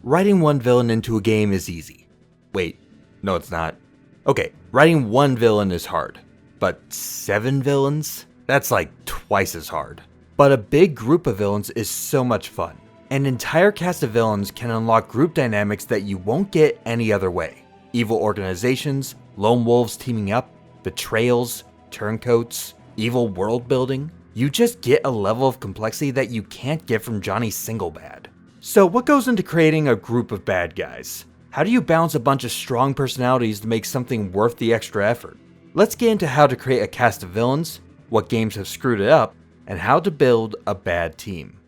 Writing one villain into a game is easy. Wait, no it's not. Okay, writing one villain is hard, but 7 villains? That's like twice as hard. But a big group of villains is so much fun. An entire cast of villains can unlock group dynamics that you won't get any other way. Evil organizations, lone wolves teaming up, betrayals, turncoats, evil world building. You just get a level of complexity that you can't get from Johnny SingleBad. So what goes into creating a group of bad guys? How do you balance a bunch of strong personalities to make something worth the extra effort? Let's get into how to create a cast of villains, what games have screwed it up, and how to build a bad team.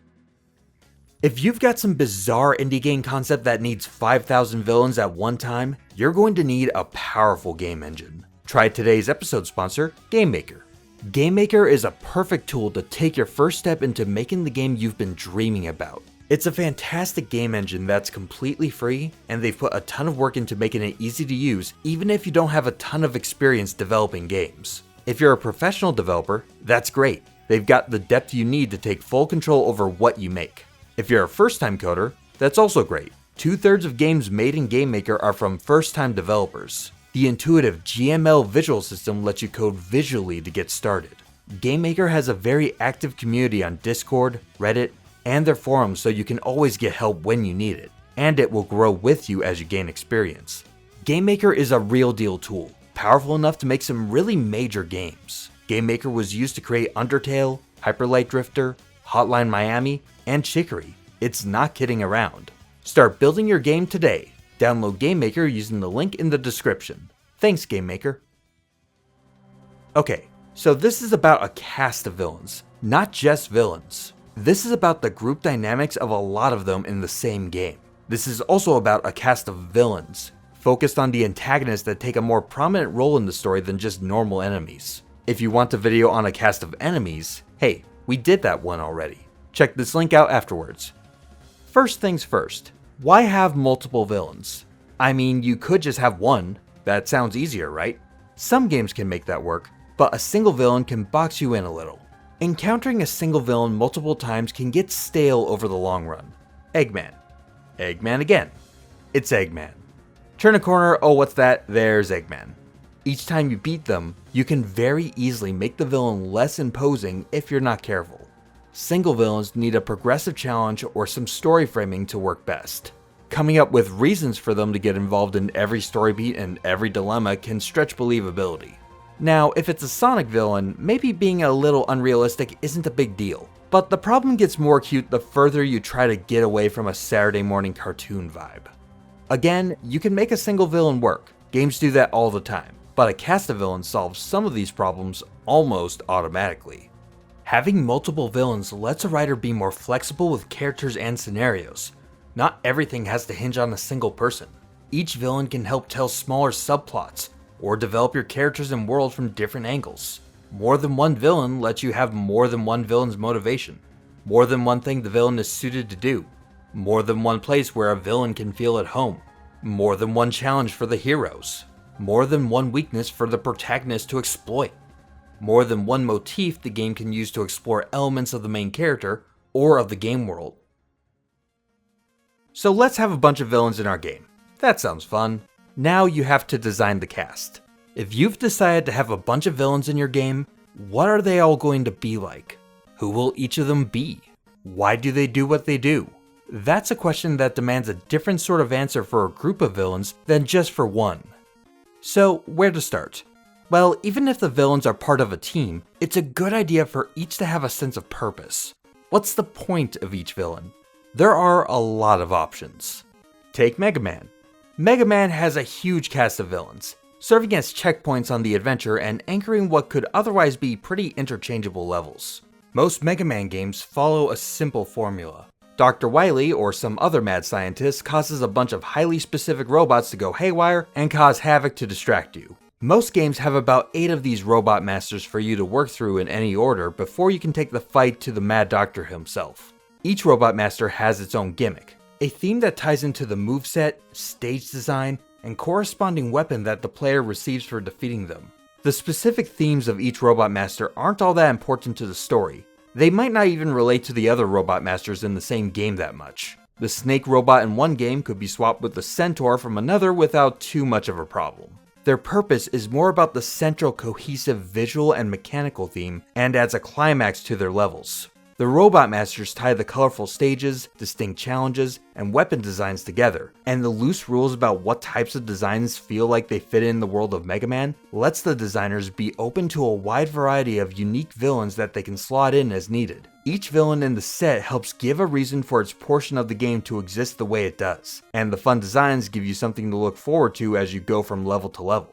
If you've got some bizarre indie game concept that needs 5,000 villains at one time, you're going to need a powerful game engine. Try today's episode sponsor, GameMaker. GameMaker is a perfect tool to take your first step into making the game you've been dreaming about. It's a fantastic game engine that's completely free, and they've put a ton of work into making it easy to use even if you don't have a ton of experience developing games. If you're a professional developer, that's great. They've got the depth you need to take full control over what you make. If you're a first-time coder, that's also great. 2/3 of games made in GameMaker are from first-time developers. The intuitive GML visual system lets you code visually to get started. GameMaker has a very active community on Discord, Reddit, and their forums, so you can always get help when you need it, and it will grow with you as you gain experience. GameMaker is a real deal tool, powerful enough to make some really major games. GameMaker was used to create Undertale, Hyper Light Drifter, Hotline Miami, and Chicory. It's not kidding around. Start building your game today. Download GameMaker using the link in the description. Thanks, GameMaker. Okay, so this is about a cast of villains, not just villains. This is about the group dynamics of a lot of them in the same game. This is also about a cast of villains, focused on the antagonists that take a more prominent role in the story than just normal enemies. If you want a video on a cast of enemies, hey, we did that one already. Check this link out afterwards. First things first, why have multiple villains? I mean, you could just have one. That sounds easier, right? Some games can make that work, but a single villain can box you in a little. Encountering a single villain multiple times can get stale over the long run. Eggman. Eggman again. It's Eggman. Turn a corner, oh what's that? There's Eggman. Each time you beat them, you can very easily make the villain less imposing if you're not careful. Single villains need a progressive challenge or some story framing to work best. Coming up with reasons for them to get involved in every story beat and every dilemma can stretch believability. Now, if it's a Sonic villain, maybe being a little unrealistic isn't a big deal. But the problem gets more acute the further you try to get away from a Saturday morning cartoon vibe. Again, you can make a single villain work. Games do that all the time. But a cast of villains solves some of these problems almost automatically. Having multiple villains lets a writer be more flexible with characters and scenarios. Not everything has to hinge on a single person. Each villain can help tell smaller subplots, or develop your characters and world from different angles. More than one villain lets you have more than one villain's motivation. More than one thing the villain is suited to do. More than one place where a villain can feel at home. More than one challenge for the heroes. More than one weakness for the protagonist to exploit. More than one motif the game can use to explore elements of the main character or of the game world. So let's have a bunch of villains in our game. That sounds fun. Now you have to design the cast. If you've decided to have a bunch of villains in your game, what are they all going to be like? Who will each of them be? Why do they do what they do? That's a question that demands a different sort of answer for a group of villains than just for one. So, where to start? Well, even if the villains are part of a team, it's a good idea for each to have a sense of purpose. What's the point of each villain? There are a lot of options. Take Mega Man. Mega Man has a huge cast of villains, serving as checkpoints on the adventure and anchoring what could otherwise be pretty interchangeable levels. Most Mega Man games follow a simple formula. Dr. Wily or some other mad scientist causes a bunch of highly specific robots to go haywire and cause havoc to distract you. Most games have about 8 of these robot masters for you to work through in any order before you can take the fight to the Mad Doctor himself. Each robot master has its own gimmick, a theme that ties into the moveset, stage design, and corresponding weapon that the player receives for defeating them. The specific themes of each Robot Master aren't all that important to the story. They might not even relate to the other Robot Masters in the same game that much. The snake robot in one game could be swapped with the centaur from another without too much of a problem. Their purpose is more about the central cohesive visual and mechanical theme and adds a climax to their levels. The Robot Masters tie the colorful stages, distinct challenges, and weapon designs together, and the loose rules about what types of designs feel like they fit in the world of Mega Man lets the designers be open to a wide variety of unique villains that they can slot in as needed. Each villain in the set helps give a reason for its portion of the game to exist the way it does, and the fun designs give you something to look forward to as you go from level to level.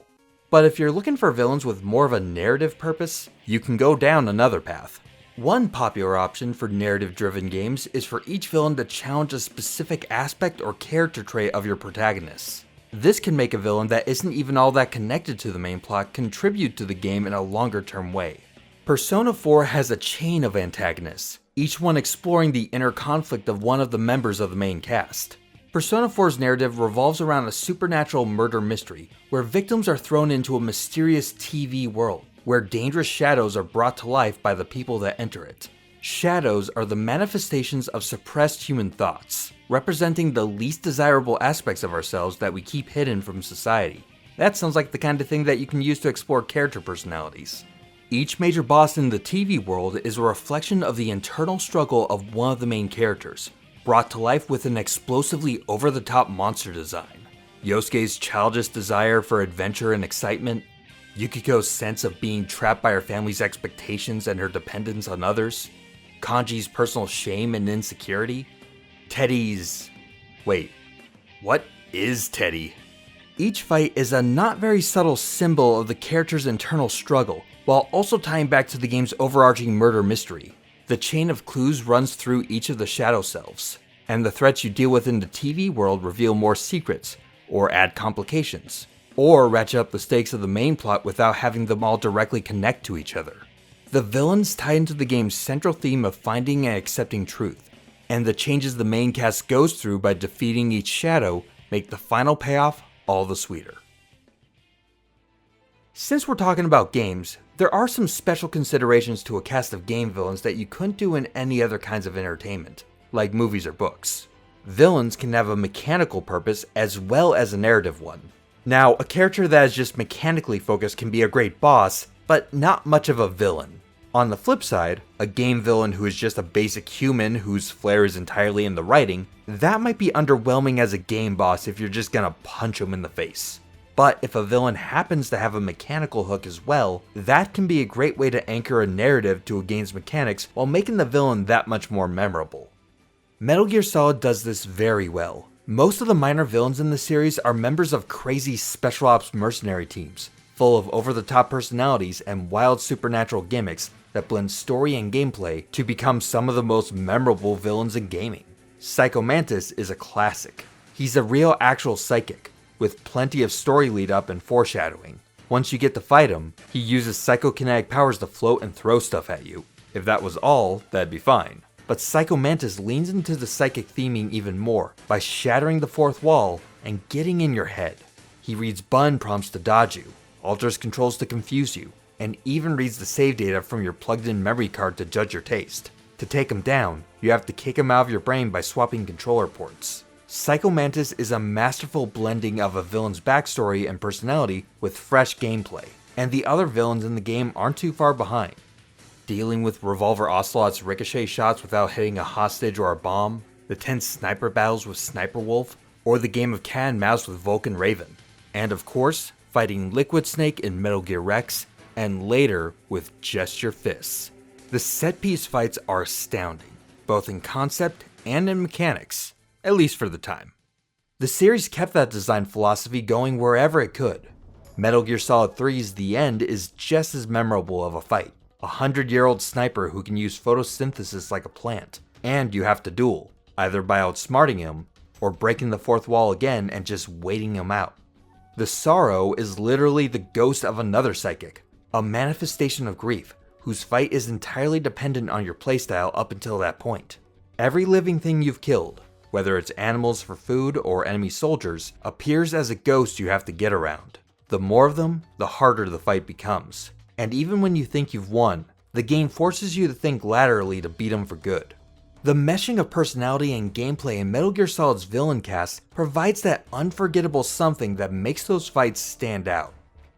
But if you're looking for villains with more of a narrative purpose, you can go down another path. One popular option for narrative-driven games is for each villain to challenge a specific aspect or character trait of your protagonists. This can make a villain that isn't even all that connected to the main plot contribute to the game in a longer-term way. Persona 4 has a chain of antagonists, each one exploring the inner conflict of one of the members of the main cast. Persona 4's narrative revolves around a supernatural murder mystery, where victims are thrown into a mysterious TV world, where dangerous shadows are brought to life by the people that enter it. Shadows are the manifestations of suppressed human thoughts, representing the least desirable aspects of ourselves that we keep hidden from society. That sounds like the kind of thing that you can use to explore character personalities. Each major boss in the TV world is a reflection of the internal struggle of one of the main characters, brought to life with an explosively over-the-top monster design. Yosuke's childish desire for adventure and excitement, Yukiko's sense of being trapped by her family's expectations and her dependence on others, Kanji's personal shame and insecurity, Teddy's... wait, what is Teddy? Each fight is a not very subtle symbol of the character's internal struggle, while also tying back to the game's overarching murder mystery. The chain of clues runs through each of the shadow selves, and the threats you deal with in the TV world reveal more secrets, or add complications, or ratchet up the stakes of the main plot without having them all directly connect to each other. The villains tie into the game's central theme of finding and accepting truth, and the changes the main cast goes through by defeating each shadow make the final payoff all the sweeter. Since we're talking about games, there are some special considerations to a cast of game villains that you couldn't do in any other kinds of entertainment, like movies or books. Villains can have a mechanical purpose as well as a narrative one. Now, a character that is just mechanically focused can be a great boss, but not much of a villain. On the flip side, a game villain who is just a basic human whose flair is entirely in the writing, that might be underwhelming as a game boss if you're just gonna punch him in the face. But if a villain happens to have a mechanical hook as well, that can be a great way to anchor a narrative to a game's mechanics while making the villain that much more memorable. Metal Gear Solid does this very well. Most of the minor villains in the series are members of crazy special ops mercenary teams, full of over-the-top personalities and wild supernatural gimmicks that blend story and gameplay to become some of the most memorable villains in gaming. Psycho Mantis is a classic. He's a real actual psychic, with plenty of story lead up and foreshadowing. Once you get to fight him, he uses psychokinetic powers to float and throw stuff at you. If that was all, that'd be fine. But Psycho Mantis leans into the psychic theming even more by shattering the fourth wall and getting in your head. He reads button prompts to dodge you, alters controls to confuse you, and even reads the save data from your plugged-in memory card to judge your taste. To take him down, you have to kick him out of your brain by swapping controller ports. Psycho Mantis is a masterful blending of a villain's backstory and personality with fresh gameplay, and the other villains in the game aren't too far behind. Dealing with Revolver Ocelot's ricochet shots without hitting a hostage or a bomb, the tense sniper battles with Sniper Wolf, or the game of cat and mouse with Vulcan Raven. And of course, fighting Liquid Snake in Metal Gear Rex, and later with Just Your Fists. The set-piece fights are astounding, both in concept and in mechanics, at least for the time. The series kept that design philosophy going wherever it could. Metal Gear Solid 3's The End is just as memorable of a fight. A 100-year-old sniper who can use photosynthesis like a plant, and you have to duel, either by outsmarting him, or breaking the fourth wall again and just waiting him out. The Sorrow is literally the ghost of another psychic, a manifestation of grief, whose fight is entirely dependent on your playstyle up until that point. Every living thing you've killed, whether it's animals for food or enemy soldiers, appears as a ghost you have to get around. The more of them, the harder the fight becomes. And even when you think you've won, the game forces you to think laterally to beat them for good. The meshing of personality and gameplay in Metal Gear Solid's villain cast provides that unforgettable something that makes those fights stand out.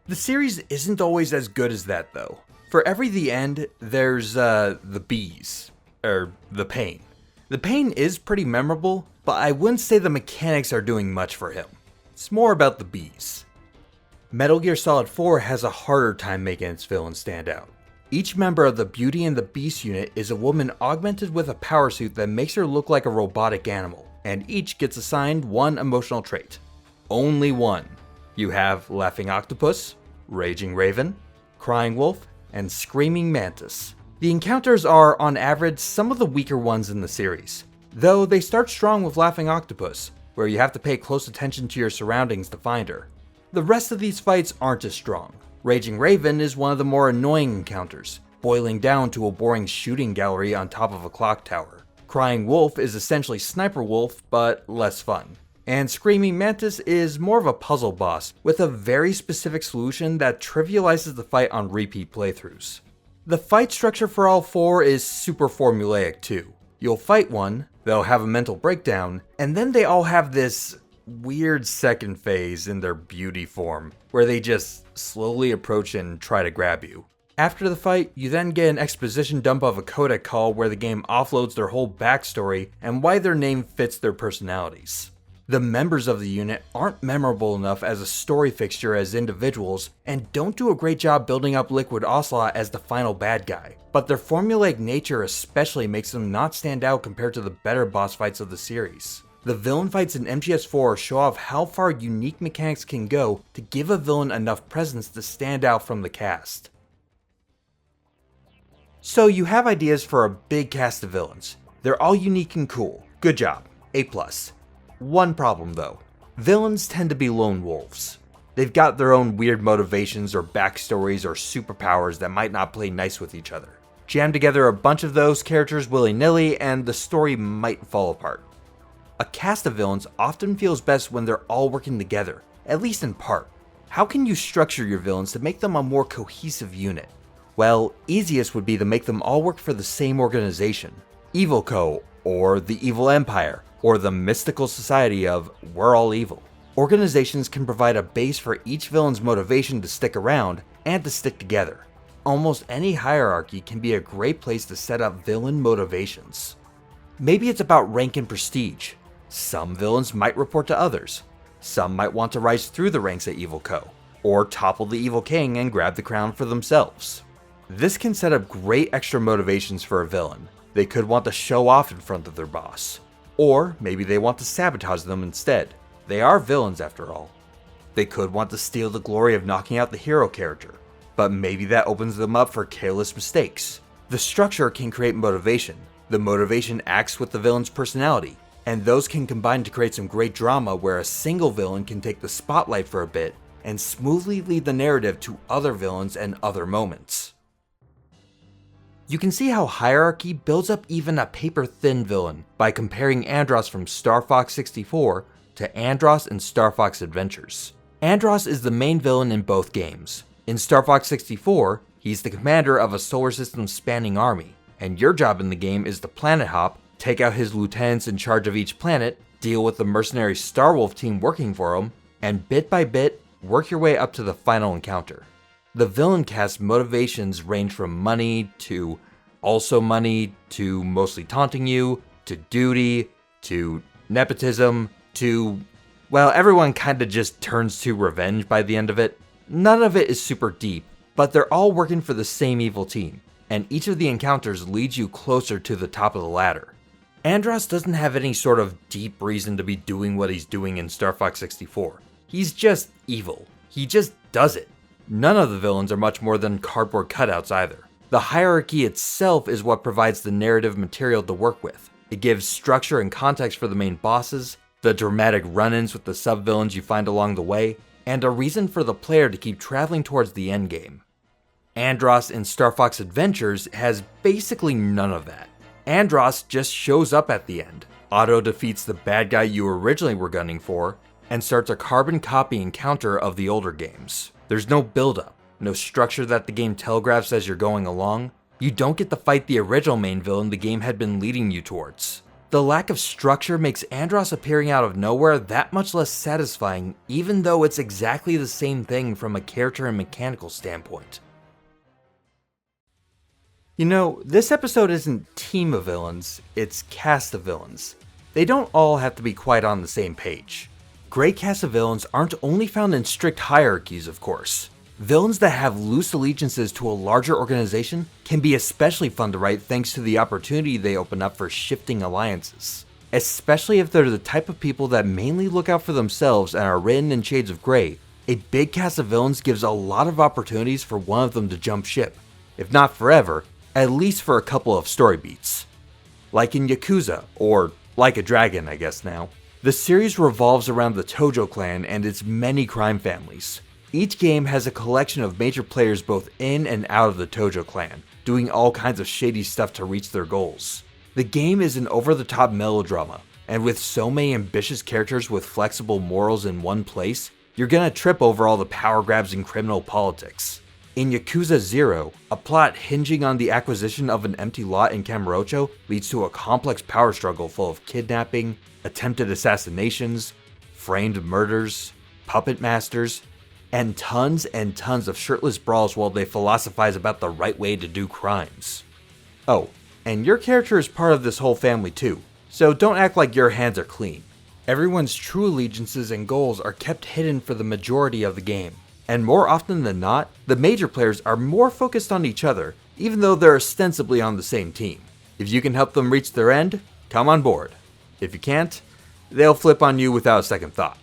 The series isn't always as good as that though. For every the end, there's the bees, or the pain. The pain is pretty memorable, but I wouldn't say the mechanics are doing much for him. It's more about the bees. Metal Gear Solid 4 has a harder time making its villains stand out. Each member of the Beauty and the Beast unit is a woman augmented with a power suit that makes her look like a robotic animal, and each gets assigned one emotional trait. Only one. You have Laughing Octopus, Raging Raven, Crying Wolf, and Screaming Mantis. The encounters are, on average, some of the weaker ones in the series, though they start strong with Laughing Octopus, where you have to pay close attention to your surroundings to find her. The rest of these fights aren't as strong. Raging Raven is one of the more annoying encounters, boiling down to a boring shooting gallery on top of a clock tower. Crying Wolf is essentially Sniper Wolf, but less fun. And Screaming Mantis is more of a puzzle boss, with a very specific solution that trivializes the fight on repeat playthroughs. The fight structure for all four is super formulaic too. You'll fight one, they'll have a mental breakdown, and then they all have this weird second phase in their beauty form, where they just slowly approach and try to grab you. After the fight, you then get an exposition dump of a codec call where the game offloads their whole backstory and why their name fits their personalities. The members of the unit aren't memorable enough as a story fixture as individuals, and don't do a great job building up Liquid Ocelot as the final bad guy, but their formulaic nature especially makes them not stand out compared to the better boss fights of the series. The villain fights in MGS4 show off how far unique mechanics can go to give a villain enough presence to stand out from the cast. So you have ideas for a big cast of villains. They're all unique and cool. Good job. A+. One problem though. Villains tend to be lone wolves. They've got their own weird motivations or backstories or superpowers that might not play nice with each other. Jam together a bunch of those characters willy-nilly and the story might fall apart. A cast of villains often feels best when they're all working together, at least in part. How can you structure your villains to make them a more cohesive unit? Well, easiest would be to make them all work for the same organization. Evil Co., or the Evil Empire, or the mystical society of We're All Evil. Organizations can provide a base for each villain's motivation to stick around and to stick together. Almost any hierarchy can be a great place to set up villain motivations. Maybe it's about rank and prestige. Some villains might report to others. Some might want to rise through the ranks at Evil Co., or topple the Evil King and grab the crown for themselves. This can set up great extra motivations for a villain. They could want to show off in front of their boss. Or maybe they want to sabotage them instead. They are villains after all. They could want to steal the glory of knocking out the hero character, but maybe that opens them up for careless mistakes. The structure can create motivation. The motivation acts with the villain's personality, and those can combine to create some great drama where a single villain can take the spotlight for a bit and smoothly lead the narrative to other villains and other moments. You can see how hierarchy builds up even a paper-thin villain by comparing Andross from Star Fox 64 to Andross in Star Fox Adventures. Andross is the main villain in both games. In Star Fox 64, he's the commander of a solar system spanning army, and your job in the game is to planet hop, take out his lieutenants in charge of each planet, deal with the mercenary Starwolf team working for him, and bit by bit, work your way up to the final encounter. The villain cast's motivations range from money to also money to mostly taunting you, to duty, to nepotism, to, well, everyone kinda just turns to revenge by the end of it. None of it is super deep, but they're all working for the same evil team, and each of the encounters leads you closer to the top of the ladder. Andross doesn't have any sort of deep reason to be doing what he's doing in Star Fox 64. He's just evil. He just does it. None of the villains are much more than cardboard cutouts either. The hierarchy itself is what provides the narrative material to work with. It gives structure and context for the main bosses, the dramatic run-ins with the sub-villains you find along the way, and a reason for the player to keep traveling towards the endgame. Andross in Star Fox Adventures has basically none of that. Andross just shows up at the end, auto-defeats the bad guy you originally were gunning for, and starts a carbon copy encounter of the older games. There's no build-up, no structure that the game telegraphs as you're going along. You don't get to fight the original main villain the game had been leading you towards. The lack of structure makes Andross appearing out of nowhere that much less satisfying, even though it's exactly the same thing from a character and mechanical standpoint. You know, this episode isn't team of villains, it's cast of villains. They don't all have to be quite on the same page. Great cast of villains aren't only found in strict hierarchies, of course. Villains that have loose allegiances to a larger organization can be especially fun to write thanks to the opportunity they open up for shifting alliances. Especially if they're the type of people that mainly look out for themselves and are written in shades of grey, a big cast of villains gives a lot of opportunities for one of them to jump ship. If not forever, at least for a couple of story beats. Like in Yakuza, or Like a Dragon I guess now, the series revolves around the Tojo clan and its many crime families. Each game has a collection of major players both in and out of the Tojo clan, doing all kinds of shady stuff to reach their goals. The game is an over-the-top melodrama, and with so many ambitious characters with flexible morals in one place, you're gonna trip over all the power grabs and criminal politics. In Yakuza Zero, a plot hinging on the acquisition of an empty lot in Kamurocho leads to a complex power struggle full of kidnapping, attempted assassinations, framed murders, puppet masters, and tons of shirtless brawls while they philosophize about the right way to do crimes. Oh, and your character is part of this whole family too, so don't act like your hands are clean. Everyone's true allegiances and goals are kept hidden for the majority of the game, and more often than not, the major players are more focused on each other, even though they're ostensibly on the same team. If you can help them reach their end, come on board. If you can't, they'll flip on you without a second thought.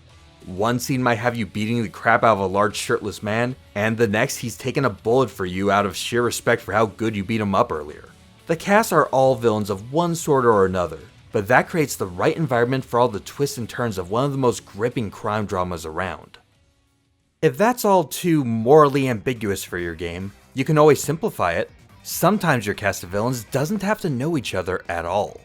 One scene might have you beating the crap out of a large shirtless man, and the next he's taking a bullet for you out of sheer respect for how good you beat him up earlier. The cast are all villains of one sort or another, but that creates the right environment for all the twists and turns of one of the most gripping crime dramas around. If that's all too morally ambiguous for your game, you can always simplify it. Sometimes your cast of villains doesn't have to know each other at all.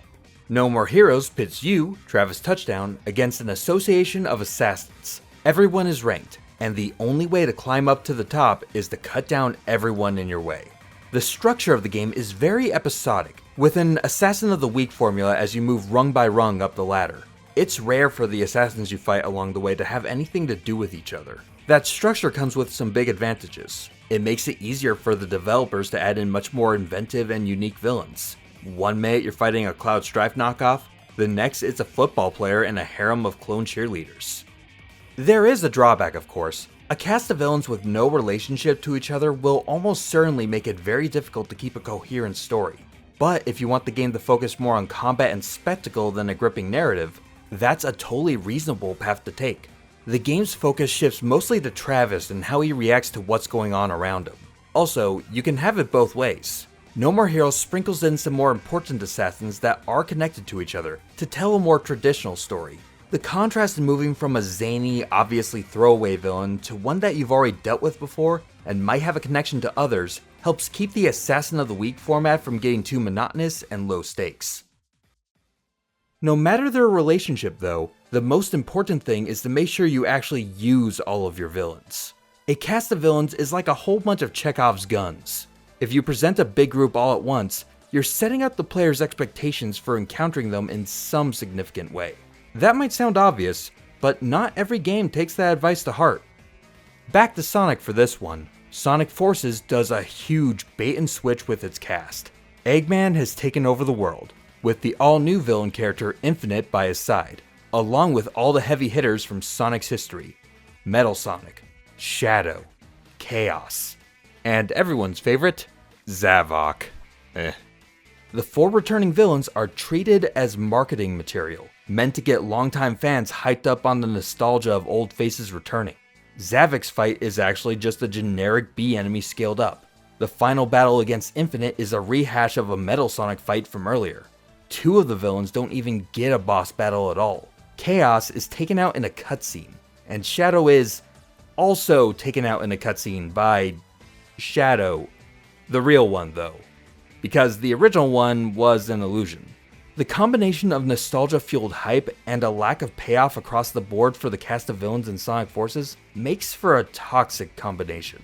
No More Heroes pits you, Travis Touchdown, against an association of assassins. Everyone is ranked, and the only way to climb up to the top is to cut down everyone in your way. The structure of the game is very episodic, with an Assassin of the Week formula as you move rung by rung up the ladder. It's rare for the assassins you fight along the way to have anything to do with each other. That structure comes with some big advantages. It makes it easier for the developers to add in much more inventive and unique villains. One minute you're fighting a Cloud Strife knockoff, the next it's a football player and a harem of clone cheerleaders. There is a drawback, of course. A cast of villains with no relationship to each other will almost certainly make it very difficult to keep a coherent story. But if you want the game to focus more on combat and spectacle than a gripping narrative, that's a totally reasonable path to take. The game's focus shifts mostly to Travis and how he reacts to what's going on around him. Also, you can have it both ways. No More Heroes sprinkles in some more important assassins that are connected to each other to tell a more traditional story. The contrast in moving from a zany, obviously throwaway villain to one that you've already dealt with before and might have a connection to others helps keep the Assassin of the Week format from getting too monotonous and low stakes. No matter their relationship though, the most important thing is to make sure you actually use all of your villains. A cast of villains is like a whole bunch of Chekhov's guns. If you present a big group all at once, you're setting up the player's expectations for encountering them in some significant way. That might sound obvious, but not every game takes that advice to heart. Back to Sonic for this one. Sonic Forces does a huge bait and switch with its cast. Eggman has taken over the world, with the all-new villain character Infinite by his side, along with all the heavy hitters from Sonic's history: Metal Sonic, Shadow, Chaos, and everyone's favorite, Zavok. The 4 returning villains are treated as marketing material, meant to get longtime fans hyped up on the nostalgia of old faces returning. Zavok's fight is actually just a generic B enemy scaled up. The final battle against Infinite is a rehash of a Metal Sonic fight from earlier. 2 of the villains don't even get a boss battle at all. Chaos is taken out in a cutscene, and Shadow is also taken out in a cutscene by Shadow, the real one though, because the original one was an illusion. The combination of nostalgia-fueled hype and a lack of payoff across the board for the cast of villains in Sonic Forces makes for a toxic combination.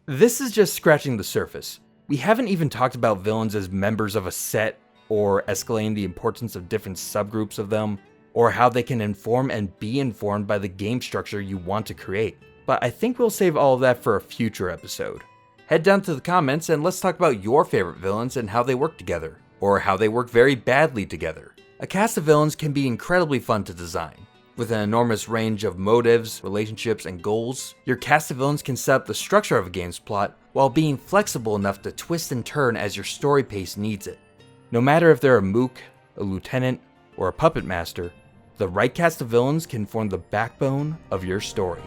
This is just scratching the surface. We haven't even talked about villains as members of a set, or escalating the importance of different subgroups of them, or how they can inform and be informed by the game structure you want to create. But I think we'll save all of that for a future episode. Head down to the comments and let's talk about your favorite villains and how they work together, or how they work very badly together. A cast of villains can be incredibly fun to design. With an enormous range of motives, relationships, and goals, your cast of villains can set up the structure of a game's plot while being flexible enough to twist and turn as your story pace needs it. No matter if they're a mook, a lieutenant, or a puppet master, the right cast of villains can form the backbone of your story.